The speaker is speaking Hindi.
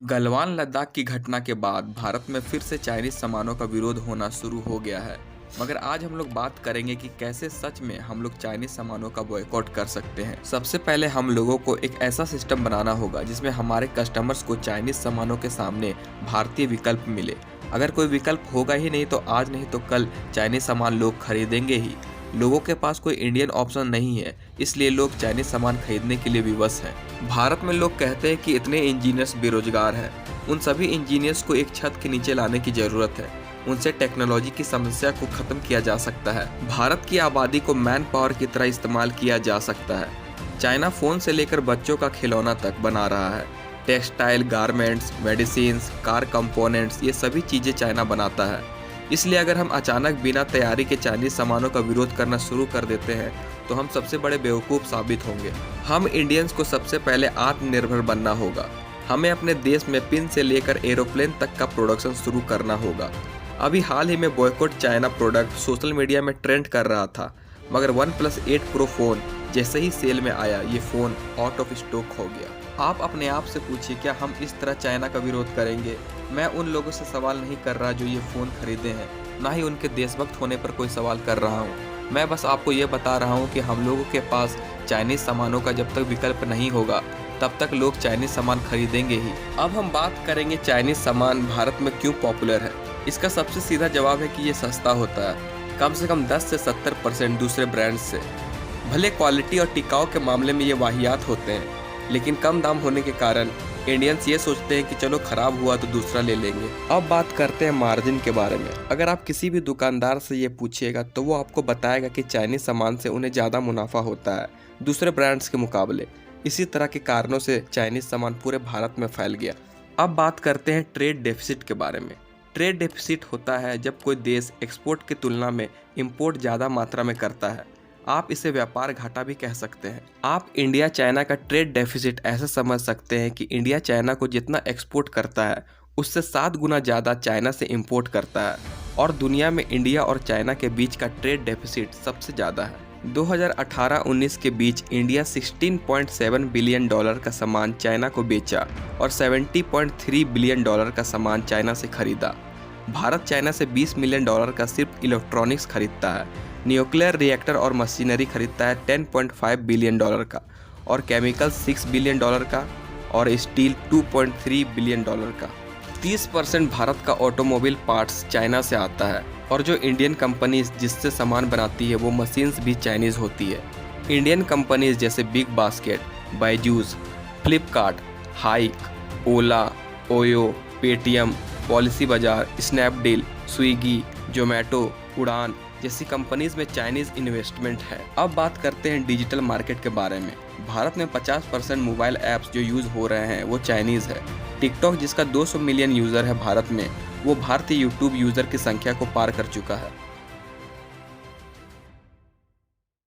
गलवान लद्दाख की घटना के बाद भारत में फिर से चाइनीज सामानों का विरोध होना शुरू हो गया है। मगर आज हम लोग बात करेंगे कि कैसे सच में हम लोग चाइनीज सामानों का बॉयकॉट कर सकते हैं। सबसे पहले हम लोगों को एक ऐसा सिस्टम बनाना होगा जिसमें हमारे कस्टमर्स को चाइनीज सामानों के सामने भारतीय विकल्प मिले। अगर कोई विकल्प होगा ही नहीं तो आज नहीं तो कल चाइनीज सामान लोग खरीदेंगे ही। लोगों के पास कोई इंडियन ऑप्शन नहीं है, इसलिए लोग चाइनीज सामान खरीदने के लिए विवश हैं। भारत में लोग कहते हैं कि इतने इंजीनियर्स बेरोजगार हैं। उन सभी इंजीनियर्स को एक छत के नीचे लाने की जरूरत है। उनसे टेक्नोलॉजी की समस्या को खत्म किया जा सकता है। भारत की आबादी को मैन पावर की तरह इस्तेमाल किया जा सकता है। चाइना फोन से लेकर बच्चों का खिलौना तक बना रहा है। Textile, garments, medicines, car components, ये सभी चीजें चाइना बनाता है। इसलिए अगर हम अचानक बिना तैयारी के चाइनीज सामानों का विरोध करना शुरू कर देते हैं तो हम सबसे बड़े बेवकूफ़ साबित होंगे। हम इंडियंस को सबसे पहले आत्मनिर्भर बनना होगा। हमें अपने देश में पिन से लेकर एरोप्लेन तक का प्रोडक्शन शुरू करना होगा। अभी हाल ही में boycott China product social media में ट्रेंड कर रहा था, मगर OnePlus 8 Pro फोन जैसे ही सेल में आया ये फ़ोन आउट ऑफ स्टॉक हो गया। आप अपने आप से पूछिए, क्या हम इस तरह चाइना का विरोध करेंगे? मैं उन लोगों से सवाल नहीं कर रहा जो ये फ़ोन खरीदे हैं, ना ही उनके देशभक्त होने पर कोई सवाल कर रहा हूँ। मैं बस आपको ये बता रहा हूँ कि हम लोगों के पास चाइनीज़ सामानों का जब तक विकल्प नहीं होगा तब तक लोग चाइनीज़ सामान खरीदेंगे ही। अब हम बात करेंगे चाइनीज़ सामान भारत में क्यों पॉपुलर है। इसका सबसे सीधा जवाब है कि ये सस्ता होता है, कम से कम 10 से 70% दूसरे ब्रांड्स से। भले क्वालिटी और टिकाऊ के मामले में ये वाहियात होते हैं, लेकिन कम दाम होने के कारण इंडियंस ये सोचते हैं कि चलो खराब हुआ तो दूसरा ले लेंगे। अब बात करते हैं मार्जिन के बारे में। अगर आप किसी भी दुकानदार से ये पूछिएगा तो वो आपको बताएगा कि चाइनीज सामान से उन्हें ज़्यादा मुनाफा होता है दूसरे ब्रांड्स के मुकाबले। इसी तरह के कारणों से चाइनीज सामान पूरे भारत में फैल गया। अब बात करते हैं ट्रेड डेफिसिट के बारे में। ट्रेड डेफिसिट होता है जब कोई देश एक्सपोर्ट की तुलना में इम्पोर्ट ज़्यादा मात्रा में करता है। आप इसे व्यापार घाटा भी कह सकते हैं। आप इंडिया चाइना का ट्रेड डेफिसिट ऐसे समझ सकते हैं कि इंडिया चाइना को जितना एक्सपोर्ट करता है उससे 7 गुना ज़्यादा चाइना से इंपोर्ट करता है, और दुनिया में इंडिया और चाइना के बीच का ट्रेड डेफिसिट सबसे ज़्यादा है। 2018-19 के बीच इंडिया $16.7 बिलियन का सामान चाइना को बेचा और $70.3 बिलियन का सामान चाइना से खरीदा। भारत चाइना से $20 मिलियन का सिर्फ इलेक्ट्रॉनिक्स खरीदता है, न्यूक्लियर रिएक्टर और मशीनरी खरीदता है $10.5 बिलियन का, और केमिकल $6 बिलियन का, और स्टील $2.3 बिलियन का। 30% भारत का ऑटोमोबाइल पार्ट्स चाइना से आता है, और जो इंडियन कंपनीज जिससे सामान बनाती है वो मशीन्स भी चाइनीज़ होती है। इंडियन कंपनीज जैसे Big Basket, Byju's, Flipkart, Hike, Ola, OYO, Paytm, policy Bazaar, Snapdeal, Swiggy, Zomato, Udaan जैसी कंपनीज में चाइनीज़ इन्वेस्टमेंट है। अब बात करते हैं डिजिटल मार्केट के बारे में। भारत में 50% मोबाइल ऐप्स जो यूज़ हो रहे हैं वो चाइनीज़ है। टिकटॉक जिसका 200 मिलियन यूज़र है भारत में, वो भारतीय यूट्यूब यूज़र की संख्या को पार कर चुका है।